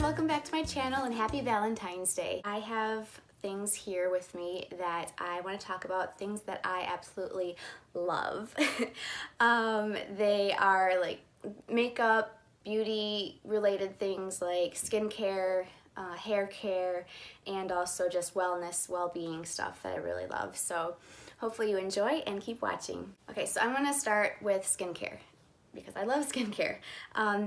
welcome back to my channel and happy Valentine's Day. I have things here with me that I want to talk about, things that I absolutely love. They are like makeup, beauty related things like skincare, hair care, and also just wellness, well-being stuff that I really love. So hopefully you enjoy and keep watching. Okay, so I'm gonna start with skincare because I love skincare.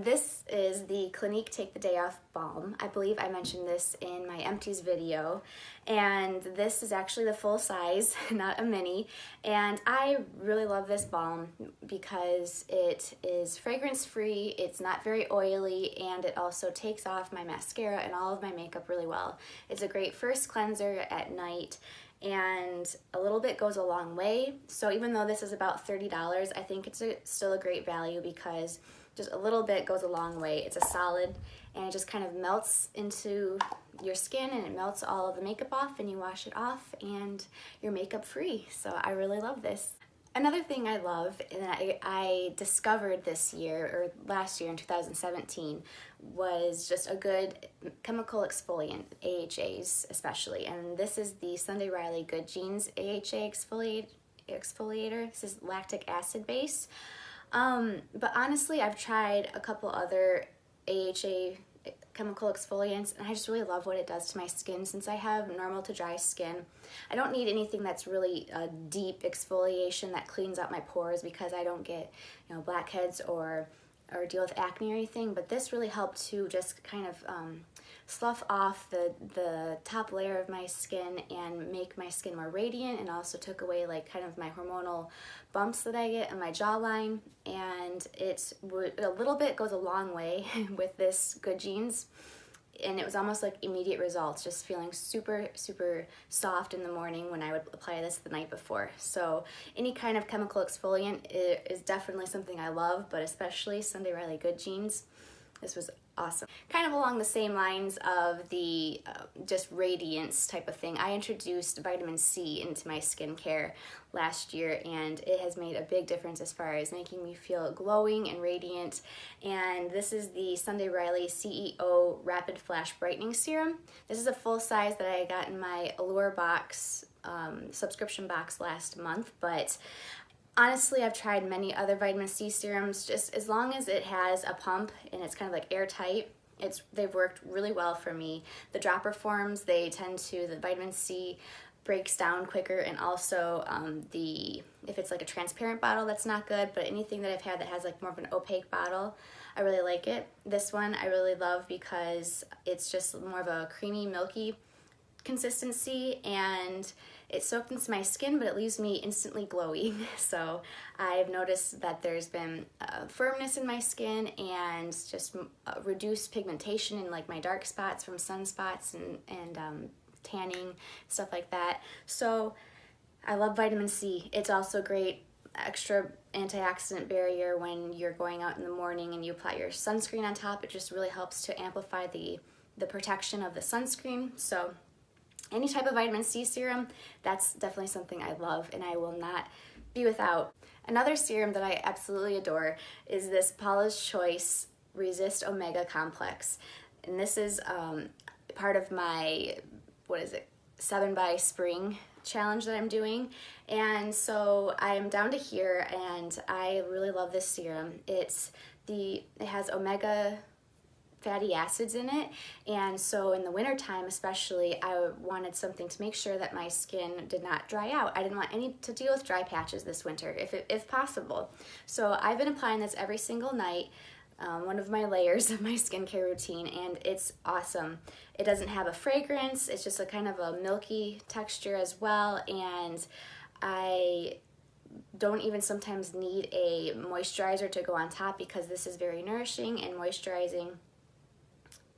This is the Clinique Take the Day Off Balm. I believe I mentioned this in my empties video, and this is actually the full size, not a mini, and I really love this balm because it is fragrance free, it's not very oily, and it also takes off my mascara and all of my makeup really well. It's a great first cleanser at night, and a little bit goes a long way. So even though this is about $30, I think it's still a great value because just a little bit goes a long way. It's a solid and it just kind of melts into your skin and it melts all of the makeup off and you wash it off and you're makeup free. So I really love this. Another thing I love and I discovered this year, or last year in 2017, was just a good chemical exfoliant, AHAs especially. And this is the Sunday Riley Good Genes AHA exfoliator. This is lactic acid base. But honestly, I've tried a couple other AHA chemical exfoliants and I just really love what it does to my skin. Since I have normal to dry skin, I don't need anything that's really a deep exfoliation that cleans out my pores because I don't get, you know, blackheads or deal with acne or anything, but this really helped to just kind of slough off the top layer of my skin and make my skin more radiant, and also took away like kind of my hormonal bumps that I get in my jawline. And a little bit goes a long way with this Good Genes, and it was almost like immediate results, just feeling super soft in the morning when I would apply this the night before. So any kind of chemical exfoliant is definitely something I love, but especially Sunday Riley Good Genes. This was awesome. Kind of along the same lines of the just radiance type of thing, I introduced vitamin C into my skincare last year, and it has made a big difference as far as making me feel glowing and radiant. And this is the Sunday Riley CEO Rapid Flash Brightening Serum. This is a full size that I got in my Allure box, subscription box last month, but honestly, I've tried many other vitamin C serums. Just as long as it has a pump and it's kind of like airtight, they've worked really well for me. The dropper forms, the vitamin C breaks down quicker, and also if it's like a transparent bottle, that's not good, but anything that I've had that has like more of an opaque bottle, I really like it. This one I really love because it's just more of a creamy, milky consistency, and it's soaked into my skin, but it leaves me instantly glowy. So I've noticed that there's been firmness in my skin and just reduced pigmentation in like my dark spots from sunspots and tanning, stuff like that. So I love vitamin C. It's also great extra antioxidant barrier when you're going out in the morning and you apply your sunscreen on top. It just really helps to amplify the protection of the sunscreen. So any type of vitamin C serum, that's definitely something I love and I will not be without. Another serum that I absolutely adore is this Paula's Choice Resist Omega Complex. And this is part of my, 7 by Spring challenge that I'm doing. And so I am down to here and I really love this serum. It has omega fatty acids in it, and so in the winter time especially, I wanted something to make sure that my skin did not dry out. I didn't want to deal with dry patches this winter if possible. So I've been applying this every single night, one of my layers of my skincare routine, and it's awesome. It doesn't have a fragrance, it's just a kind of a milky texture as well, and I don't even sometimes need a moisturizer to go on top because this is very nourishing and moisturizing.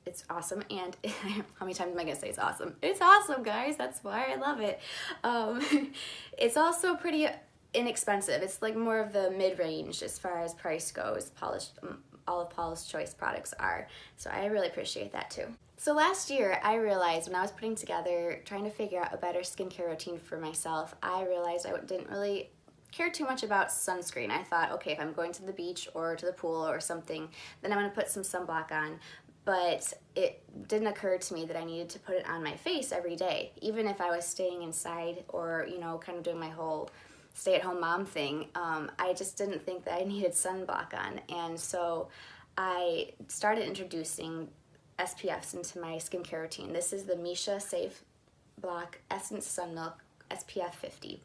It's awesome. And how many times am I gonna say it's awesome? It's awesome, guys. That's why I love it. It's also pretty inexpensive. It's like more of the mid-range as far as price goes. All of Paula's Choice products are. So I really appreciate that too. So last year I realized when I was putting together, trying to figure out a better skincare routine for myself, I realized I didn't really care too much about sunscreen. I thought, okay, if I'm going to the beach or to the pool or something, then I'm gonna put some sunblock on. But it didn't occur to me that I needed to put it on my face every day, even if I was staying inside or, you know, kind of doing my whole stay-at-home mom thing. I just didn't think that I needed sunblock on, and so I started introducing SPFs into my skincare routine. This is the Misha Safe Block Essence Sun Milk SPF 50.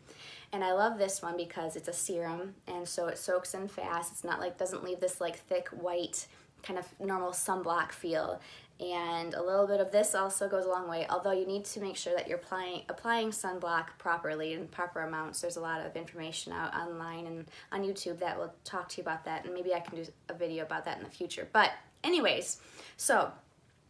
And I love this one because it's a serum, and so it soaks in fast. It's not like, doesn't leave this like thick white kind of normal sunblock feel. And a little bit of this also goes a long way, although you need to make sure that you're applying sunblock properly in proper amounts. There's a lot of information out online and on YouTube that will talk to you about that, and maybe I can do a video about that in the future. But anyways, so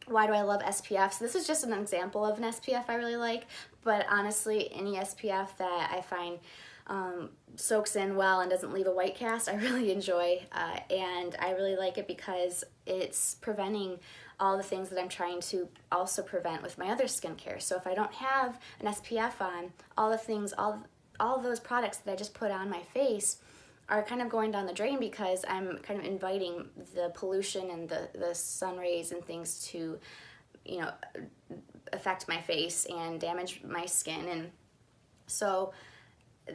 why do I love SPFs? This is just an example of an SPF I really like, but honestly, any SPF that I find soaks in well and doesn't leave a white cast, I really enjoy, and I really like it because it's preventing all the things that I'm trying to also prevent with my other skincare. So if I don't have an SPF on, all the things, all of those products that I just put on my face are kind of going down the drain because I'm kind of inviting the pollution and the sun rays and things to, you know, affect my face and damage my skin. And so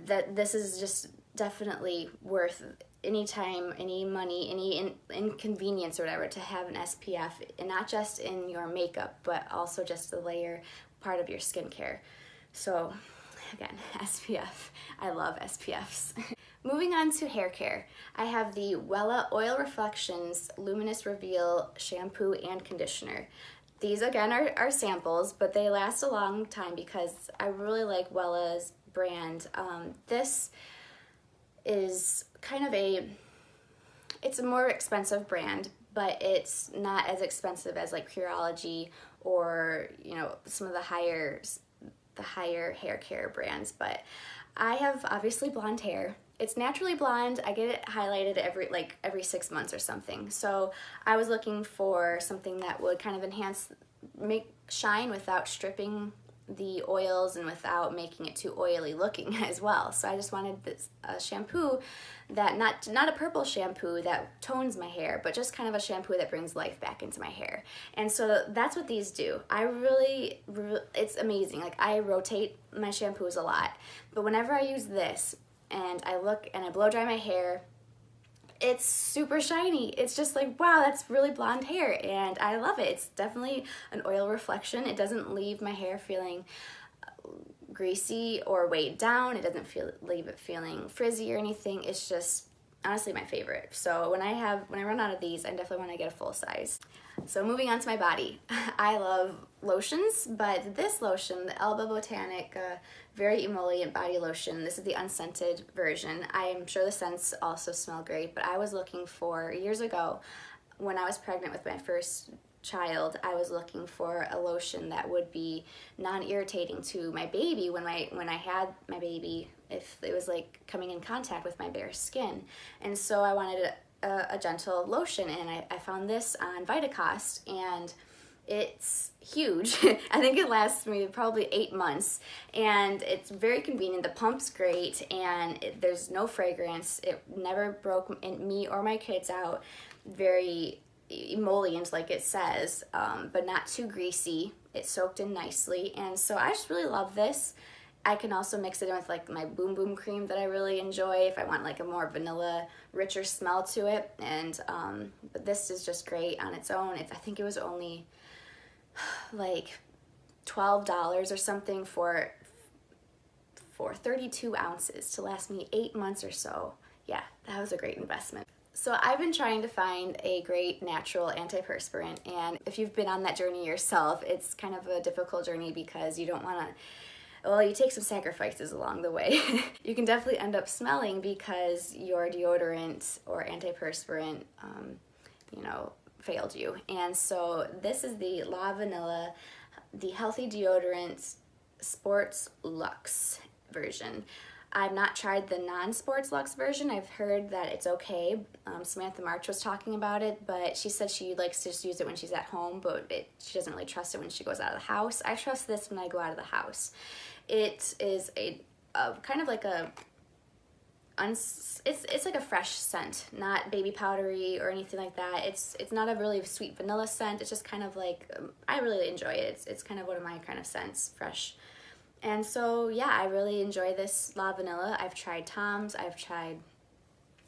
that this is just definitely worth any time, any money, any inconvenience or whatever to have an SPF, and not just in your makeup, but also just the layer part of your skincare. So again, SPF. I love SPFs. Moving on to hair care, I have the Wella Oil Reflections Luminous Reveal Shampoo and Conditioner. These again are samples, but they last a long time because I really like Wella's brand. This is kind of it's a more expensive brand, but it's not as expensive as like Curology or, you know, some of the higher hair care brands. But I have obviously blonde hair. It's naturally blonde. I get it highlighted every 6 months or something. So I was looking for something that would kind of make shine without stripping the oils and without making it too oily looking as well. So I just wanted this shampoo that not a purple shampoo that tones my hair, but just kind of a shampoo that brings life back into my hair. And so that's what these do. It's amazing. Like, I rotate my shampoos a lot, but whenever I use this and I blow dry my hair, it's super shiny. It's just like, wow, that's really blonde hair, and I love it. It's definitely an oil reflection. It doesn't leave my hair feeling greasy or weighed down. It doesn't leave it feeling frizzy or anything. It's just honestly my favorite. So when I run out of these, I definitely want to get a full size. So moving on to my body. I love lotions, but this lotion, the Elba Botanic Very Emollient Body Lotion, this is the unscented version. I'm sure the scents also smell great, but I was looking for, years ago, when I was pregnant with my first child, I was looking for a lotion that would be non-irritating to my baby when I had my baby, if it was like coming in contact with my bare skin. And so I wanted a gentle lotion, and I found this on Vitacost, and it's huge. I think it lasts me probably 8 months, and it's very convenient. The pump's great, and there's no fragrance. It never broke me or my kids out. Very emollient, like it says, but not too greasy. It soaked in nicely, and so I just really love this. I can also mix it in with like my Boom Boom cream that I really enjoy if I want like a more vanilla, richer smell to it. And but this is just great on its own. I think it was only like $12 or something for 32 ounces to last me 8 months or so. Yeah, that was a great investment. So I've been trying to find a great natural antiperspirant, and if you've been on that journey yourself, it's kind of a difficult journey because you don't want to, well, you take some sacrifices along the way. You can definitely end up smelling because your deodorant or antiperspirant, failed you. And so this is the La Vanilla, the Healthy Deodorant Sports Luxe version. I've not tried the non-sports luxe version. I've heard that it's okay. Samantha March was talking about it, but she said she likes to just use it when she's at home, but she doesn't really trust it when she goes out of the house. I trust this when I go out of the house. It is a kind of like a it's like a fresh scent, not baby powdery or anything like that. It's not a really sweet vanilla scent. It's just kind of like, I really enjoy it. It's kind of one of my kind of scents, fresh. And so yeah, I really enjoy this La Vanilla. I've tried Tom's, I've tried,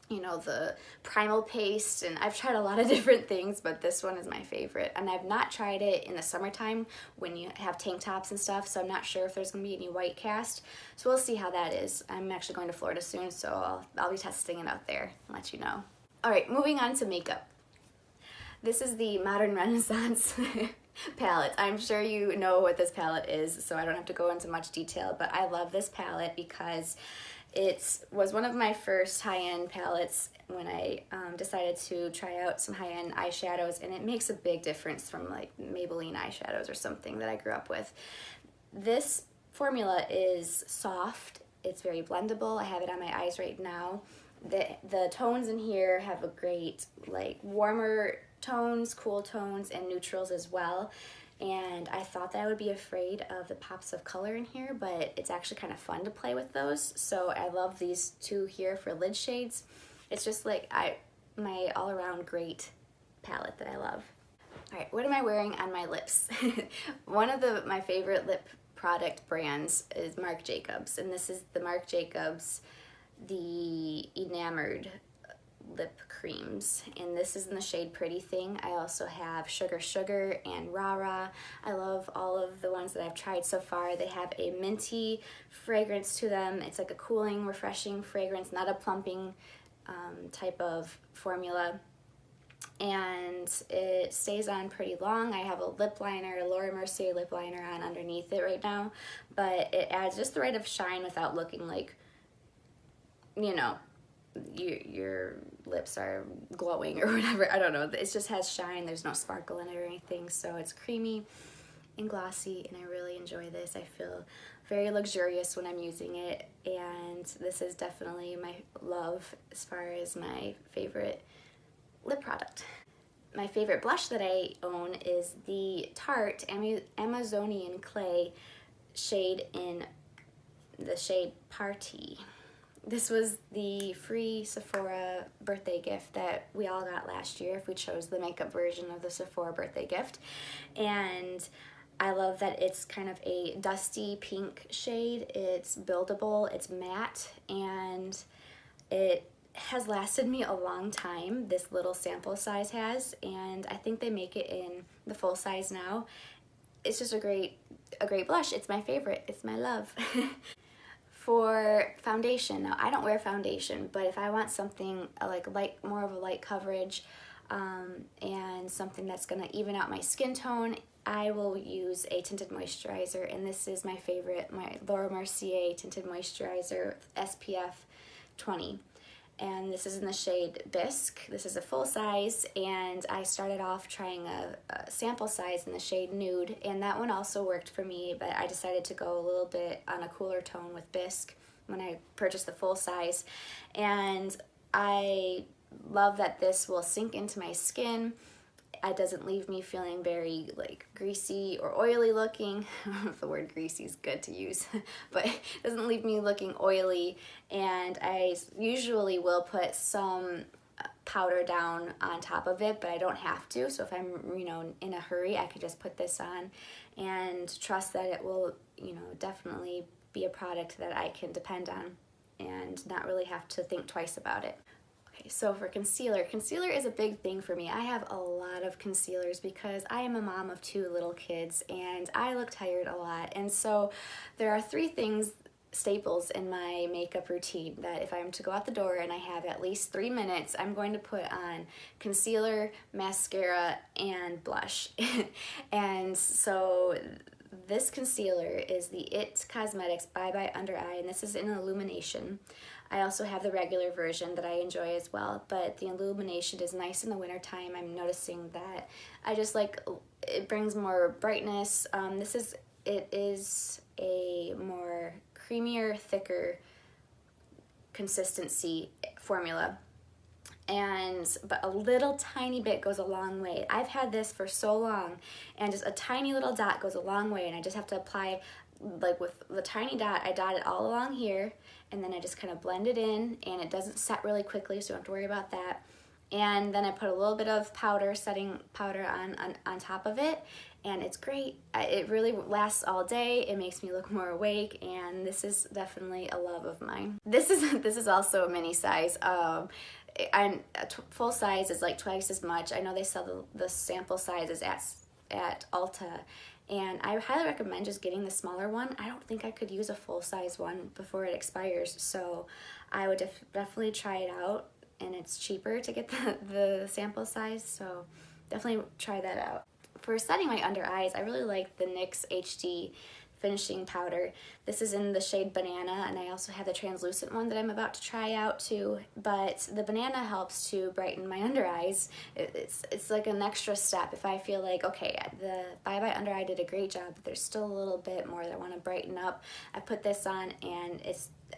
you know, the Primal Paste, and I've tried a lot of different things, but this one is my favorite. And I've not tried it in the summertime when you have tank tops and stuff, so I'm not sure if there's gonna be any white cast. So we'll see how that is. I'm actually going to Florida soon, so I'll be testing it out there and let you know. All right, moving on to makeup. This is the Modern Renaissance palette. I'm sure you know what this palette is, so I don't have to go into much detail, but I love this palette because it was one of my first high-end palettes when I decided to try out some high-end eyeshadows, and it makes a big difference from like Maybelline eyeshadows or something that I grew up with. This formula is soft, it's very blendable. I have it on my eyes right now. The tones in here have a great like warmer tones, cool tones, and neutrals as well. And I thought that I would be afraid of the pops of color in here, but it's actually kind of fun to play with those. So I love these two here for lid shades. It's just like my all-around great palette that I love. All right, what am I wearing on my lips? One of my favorite lip product brands is Marc Jacobs, and this is the Marc Jacobs, the Enamored lip creams, and this is in the shade Pretty Thing. I also have Sugar Sugar and Rah Rah. I love all of the ones that I've tried so far. They have a minty fragrance to them. It's like a cooling, refreshing fragrance, not a plumping type of formula, and it stays on pretty long. I have a lip liner, a Laura Mercier lip liner on underneath it right now, but it adds just the right of shine without looking like, you know, your lips are glowing or whatever. I don't know. It just has shine. There's no sparkle in it or anything. So it's creamy and glossy, and I really enjoy this. I feel very luxurious when I'm using it, and this is definitely my love as far as my favorite lip product. My favorite blush that I own is the Tarte Amazonian Clay shade in the shade Party. This was the free Sephora birthday gift that we all got last year if we chose the makeup version of the Sephora birthday gift. And I love that it's kind of a dusty pink shade. It's buildable, it's matte, and it has lasted me a long time. This little sample size has, and I think they make it in the full size now. It's just a great blush. It's my favorite. It's my love. For foundation, now I don't wear foundation, but if I want something like more of a light coverage and something that's gonna even out my skin tone, I will use a tinted moisturizer, and this is my favorite, my Laura Mercier tinted moisturizer, SPF 20. And this is in the shade Bisque. This is a full size, and I started off trying a sample size in the shade Nude, and that one also worked for me, but I decided to go a little bit on a cooler tone with Bisque when I purchased the full size. And I love that this will sink into my skin. It doesn't leave me feeling very like greasy or oily looking. I don't know if the word greasy is good to use, but it doesn't leave me looking oily. And I usually will put some powder down on top of it, but I don't have to. So if I'm, you know, in a hurry, I could just put this on and trust that it will, you know, definitely be a product that I can depend on and not really have to think twice about it. Okay, so for concealer is a big thing for me. I have a lot of concealers because I am a mom of 2 little kids and I look tired a lot. And so there are 3 staples in my makeup routine that if I'm to go out the door and I have at least 3 minutes, I'm going to put on concealer, mascara, and blush. And so this concealer is the It Cosmetics Bye Bye Under Eye, and this is in Illumination. I also have the regular version that I enjoy as well, but the Illumination is nice in the wintertime. I'm noticing that I just like, it brings more brightness. It is a more creamier, thicker consistency formula. But a little tiny bit goes a long way. I've had this for so long, and just a tiny little dot goes a long way, and I just have to apply like with the tiny dot, I dot it all along here, and then I just kind of blend it in, and it doesn't set really quickly, so you don't have to worry about that. And then I put a little bit of setting powder on top of it, and it's great. It really lasts all day. It makes me look more awake, and this is definitely a love of mine. This is also a mini size. Full size is like twice as much. I know they sell the sample sizes at Ulta, and I highly recommend just getting the smaller one. I don't think I could use a full size one before it expires, so I would definitely try it out. And it's cheaper to get the sample size, so definitely try that out. For setting my under eyes, I really like the NYX HD finishing powder. This is in the shade Banana, and I also have the translucent one that I'm about to try out too, but the Banana helps to brighten my under eyes. It's like an extra step. If I feel like, okay, the Bye Bye Under Eye did a great job, but there's still a little bit more that I want to brighten up, I put this on and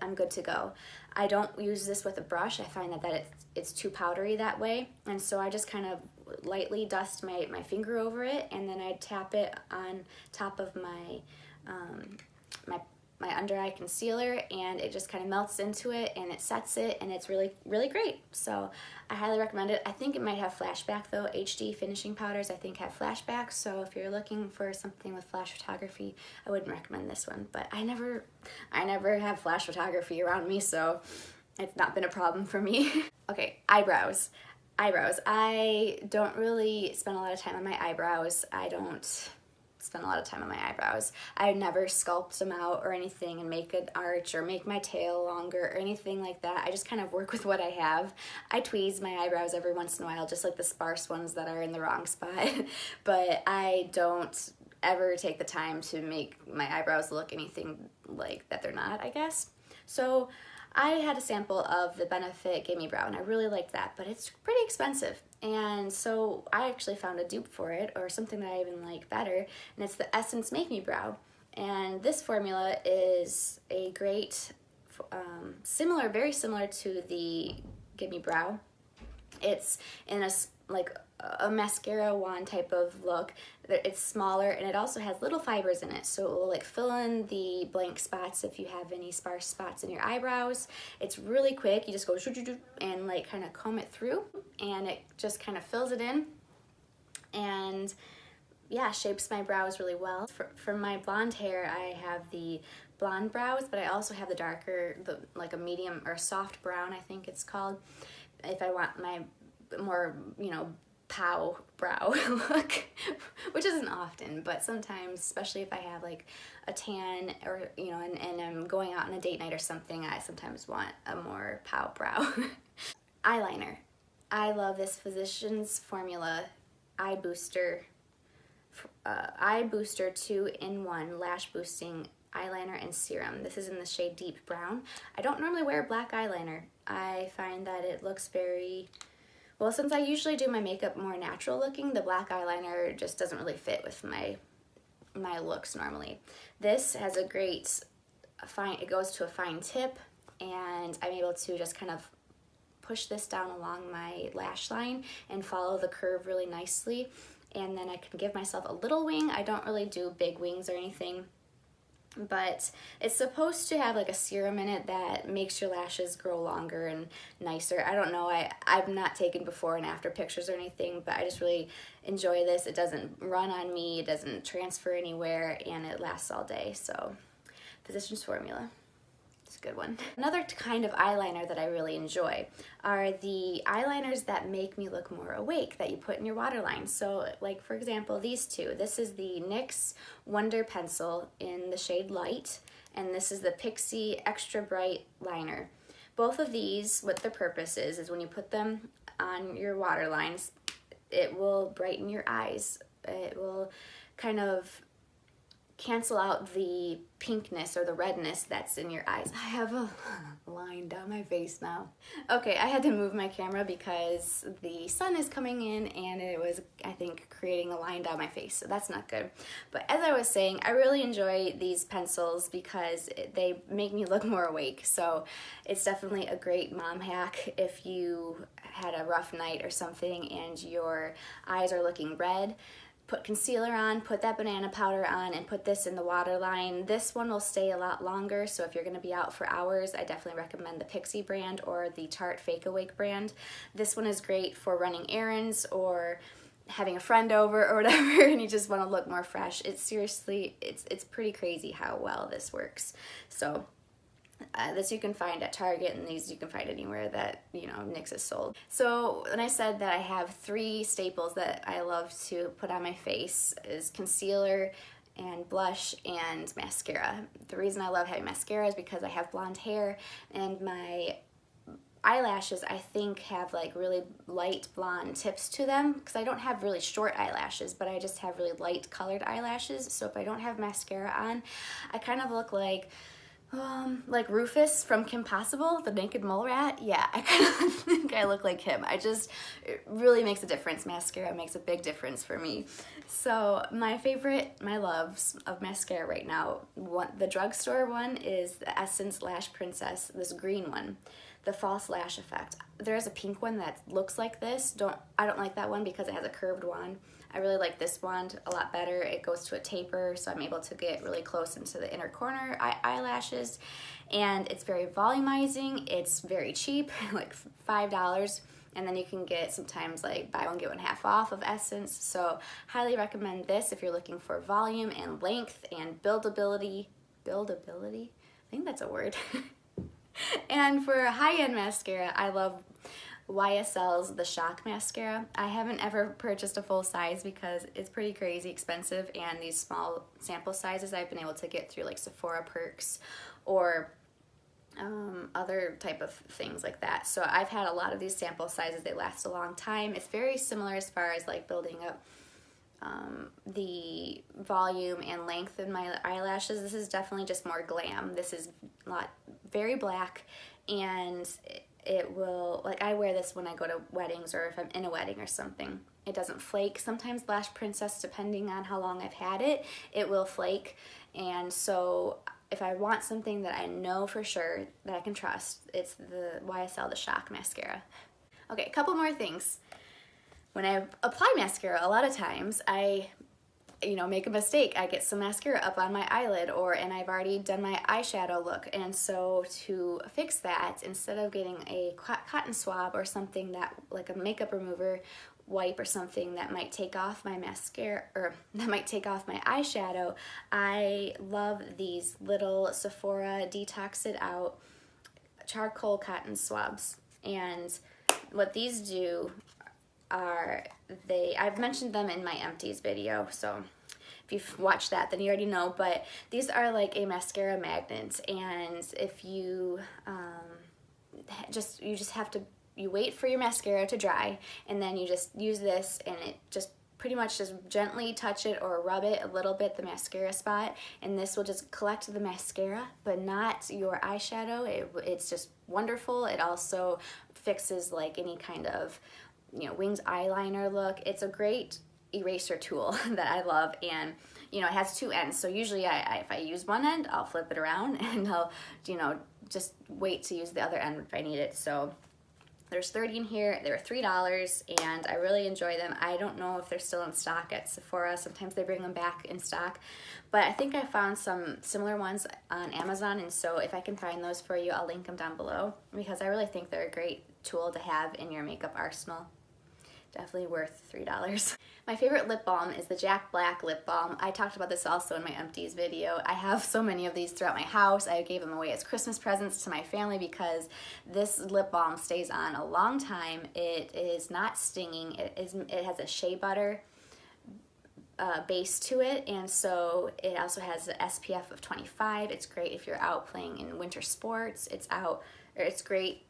I'm good to go. I don't use this with a brush. I find that it's too powdery that way, and so I just kind of lightly dust my finger over it, and then I tap it on top of my my under eye concealer, and it just kind of melts into it and it sets it, and it's really, really great. So I highly recommend it. I think it might have flashback though. HD finishing powders I think have flashback, so if you're looking for something with flash photography, I wouldn't recommend this one, but I never have flash photography around me, so it's not been a problem for me. Okay, eyebrows. I don't really spend a lot of time on my eyebrows. I don't spend a lot of time on my eyebrows. I never sculpt them out or anything and make an arch or make my tail longer or anything like that. I just kind of work with what I have. I tweeze my eyebrows every once in a while, just like the sparse ones that are in the wrong spot, but I don't ever take the time to make my eyebrows look anything like that they're not, I guess. So I had a sample of the Benefit Gimme Brow, and I really liked that, but it's pretty expensive. And so I actually found a dupe for it, or something that I even like better, and it's the Essence Make Me Brow. And this formula is a great, very similar to the Gimme Brow. It's in a mascara wand type of look. It's smaller, and it also has little fibers in it, so it will like fill in the blank spots if you have any sparse spots in your eyebrows. It's really quick. You just go and like kind of comb it through, and it just kind of fills it in, and yeah, shapes my brows really well. For my blonde hair, I have the blonde brows, but I also have the darker, like a medium or soft brown, I think it's called, if I want my more, pow brow look, which isn't often, but sometimes, especially if I have like a tan or, and I'm going out on a date night or something, I sometimes want a more pow brow. Eyeliner. I love this Physicians Formula Eye Booster 2-in-1 Lash Boosting Eyeliner and Serum. This is in the shade Deep Brown. I don't normally wear black eyeliner. I find that it looks very, well, since I usually do my makeup more natural looking, the black eyeliner just doesn't really fit with my looks normally. This has a great, it goes to a fine tip, and I'm able to just kind of push this down along my lash line and follow the curve really nicely, and then I can give myself a little wing. I don't really do big wings or anything, but it's supposed to have like a serum in it that makes your lashes grow longer and nicer. I don't know, I've not taken before and after pictures or anything, but I just really enjoy this. It doesn't run on me, it doesn't transfer anywhere, and it lasts all day. So Physicians Formula, it's a good one. Another kind of eyeliner that I really enjoy are the eyeliners that make me look more awake that you put in your waterline. So like, for example, these two. This is the NYX Wonder Pencil in the shade Light, and this is the Pixie Extra Bright Liner. Both of these, what their purpose is when you put them on your waterlines, it will brighten your eyes. It will kind of cancel out the pinkness or the redness that's in your eyes. I have a line down my face now. Okay, I had to move my camera because the sun is coming in and it was, I think, creating a line down my face, so that's not good. But as I was saying, I really enjoy these pencils because they make me look more awake, so it's definitely a great mom hack if you had a rough night or something and your eyes are looking red. put concealer on, put that banana powder on, and put this in the waterline. This one will stay a lot longer, so if you're gonna be out for hours, I definitely recommend the Pixie brand or the Tarte Fake Awake brand. This one is great for running errands or having a friend over or whatever and you just want to look more fresh. It's seriously, it's pretty crazy how well this works. So this you can find at Target, and these you can find anywhere that, you know, NYX is sold. So when I said that I have 3 staples that I love to put on my face is concealer and blush and mascara. The reason I love having mascara is because I have blonde hair, and my eyelashes I think have like really light blonde tips to them because I don't have really short eyelashes, but I just have really light colored eyelashes. So if I don't have mascara on, I kind of look like Rufus from Kim Possible, the naked mole rat. Yeah, I kind of think I look like him. It really makes a difference. Mascara makes a big difference for me. So my loves of mascara right now, the drugstore one is the Essence Lash Princess, this green one, the false lash effect. There's a pink one that looks like this. I don't like that one because it has a curved wand. I really like this wand a lot better. It goes to a taper, so I'm able to get really close into the inner corner eyelashes, and it's very volumizing. It's very cheap, like $5, and then you can get sometimes like buy one get one half off of Essence. So highly recommend this if you're looking for volume and length and buildability. I think that's a word. And for high-end mascara, I love YSL's The Shock Mascara. I haven't ever purchased a full size because it's pretty crazy expensive, and these small sample sizes I've been able to get through like Sephora Perks or other type of things like that. So I've had a lot of these sample sizes. They last a long time. It's very similar as far as like building up the volume and length in my eyelashes. This is definitely just more glam. This is very black, and it will, like, I wear this when I go to weddings or if I'm in a wedding or something. It doesn't flake. Sometimes Lash Princess, depending on how long I've had it, it will flake. And so if I want something that I know for sure that I can trust, it's the YSL The Shock Mascara. Okay, a couple more things. When I apply mascara, a lot of times I make a mistake. I get some mascara up on my eyelid, and I've already done my eyeshadow look. And so to fix that, instead of getting a cotton swab or something that, like a makeup remover wipe or something that might take off my mascara, or that might take off my eyeshadow, I love these little Sephora Detox It Out charcoal cotton swabs. And what these do are, I've mentioned them in my empties video, so if you've watched that then you already know, but these are like a mascara magnet, and if you you wait for your mascara to dry, and then you just use this, and it just pretty much just gently touch it or rub it a little bit, the mascara spot, and this will just collect the mascara but not your eyeshadow. It's just wonderful. It also fixes like any kind of winged eyeliner look. It's a great eraser tool that I love, and it has 2 ends, so usually if I use one end, I'll flip it around and I'll just wait to use the other end if I need it. So there's 30 in here. They were $3, and I really enjoy them. I don't know if they're still in stock at Sephora. Sometimes they bring them back in stock, but I think I found some similar ones on Amazon, and so if I can find those for you, I'll link them down below, because I really think they're a great tool to have in your makeup arsenal. Definitely worth $3. My favorite lip balm is the Jack Black lip balm. I talked about this also in my empties video. I have so many of these throughout my house. I gave them away as Christmas presents to my family because this lip balm stays on a long time. It is not stinging. It has a shea butter base to it, and so it also has an SPF of 25. It's great if you're out playing in winter sports. It's great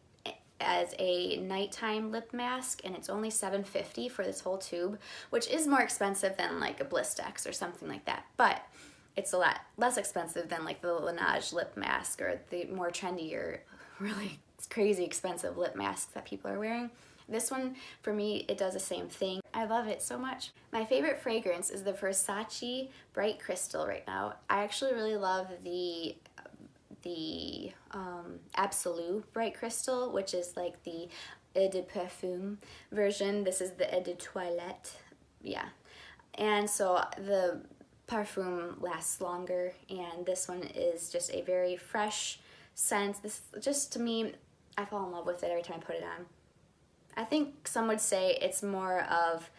as a nighttime lip mask, and it's only $7.50 for this whole tube, which is more expensive than like a Blistex or something like that, but it's a lot less expensive than like the Laneige lip mask or the more trendier, really crazy expensive lip masks that people are wearing. This one, for me, it does the same thing. I love it so much. My favorite fragrance is the Versace Bright Crystal right now. I actually really love the Absolute Bright Crystal, which is like the Eau de Parfum version. This is the Eau de Toilette. Yeah. and so the parfum lasts longer, and this one is just a very fresh scent. This, just to me, I fall in love with it every time I put it on. I think some would say it's more of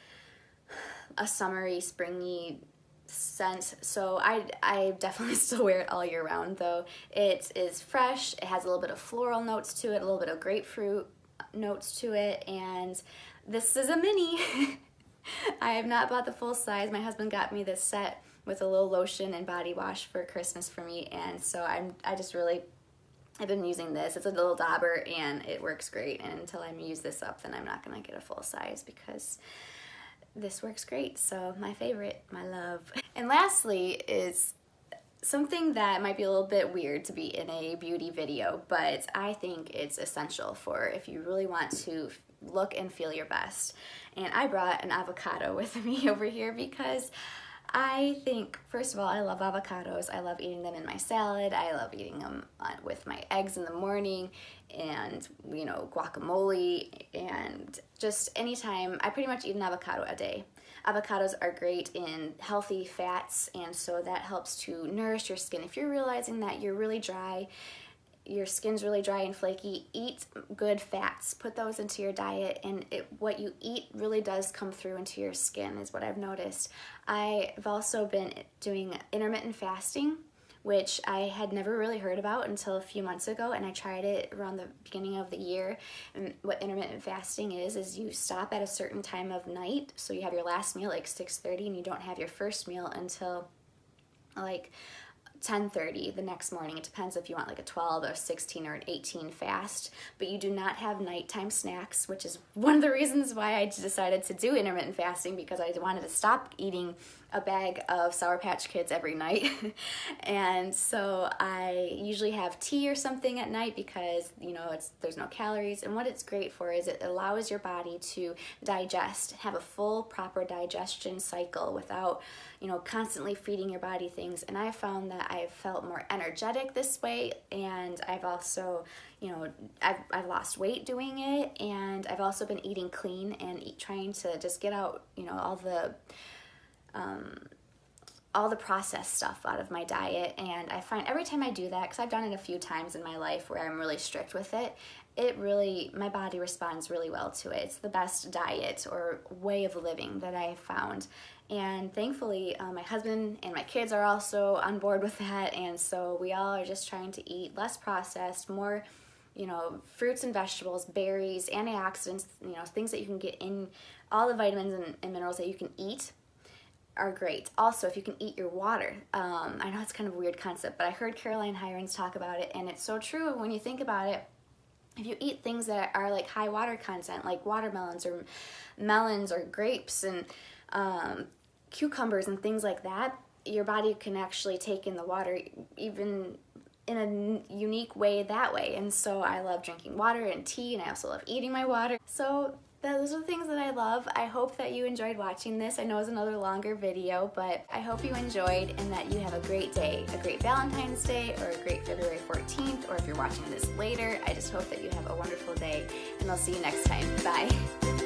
a summery, springy scent, so I definitely still wear it all year round though. It is fresh, it has a little bit of floral notes to it, a little bit of grapefruit notes to it, and this is a mini. I have not bought the full size. My husband got me this set with a little lotion and body wash for Christmas for me, and so I've been using this. It's a little dauber and it works great, and until I use this up, then I'm not gonna get a full size because this works great. So my favorite, my love. And lastly is something that might be a little bit weird to be in a beauty video, but I think it's essential for if you really want to look and feel your best. And I brought an avocado with me over here because I think, first of all, I love avocados. I love eating them in my salad. I love eating them with my eggs in the morning, and, you know, guacamole, and just anytime. I pretty much eat an avocado a day. Avocados are great in healthy fats, and so that helps to nourish your skin. If you're realizing that you're really dry, your skin's really dry and flaky, eat good fats. Put those into your diet, and what you eat really does come through into your skin, is what I've noticed. I've also been doing intermittent fasting, which I had never really heard about until a few months ago, and I tried it around the beginning of the year. And what intermittent fasting is you stop at a certain time of night, so you have your last meal like 6:30, and you don't have your first meal until like 10:30 the next morning. It depends if you want like a 12 or 16 or an 18 fast, but you do not have nighttime snacks, which is one of the reasons why I decided to do intermittent fasting, because I wanted to stop eating a bag of Sour Patch Kids every night. And so I usually have tea or something at night because, you know, there's no calories, and what it's great for is it allows your body to digest, have a full proper digestion cycle without, you know, constantly feeding your body things. And I found that I've felt more energetic this way, and I've also, you know, I've lost weight doing it, and I've also been eating clean and trying to just get out, you know, all the processed stuff out of my diet. And I find every time I do that, because I've done it a few times in my life where I'm really strict with it, my body responds really well to it. It's the best diet or way of living that I found. And thankfully, my husband and my kids are also on board with that, and so we all are just trying to eat less processed, more, you know, fruits and vegetables, berries, antioxidants, you know, things that you can get in. All the vitamins and minerals that you can eat are great. Also, if you can eat your water. I know it's kind of a weird concept, but I heard Caroline Hirons talk about it, and it's so true when you think about it. If you eat things that are like high water content, like watermelons or melons or grapes and cucumbers and things like that, your body can actually take in the water even in a unique way that way. And so I love drinking water and tea, and I also love eating my water. So those are the things that I love. I hope that you enjoyed watching this. I know it's another longer video, but I hope you enjoyed and that you have a great day, a great Valentine's Day, or a great February 14th, or if you're watching this later, I just hope that you have a wonderful day, and I'll see you next time. Bye.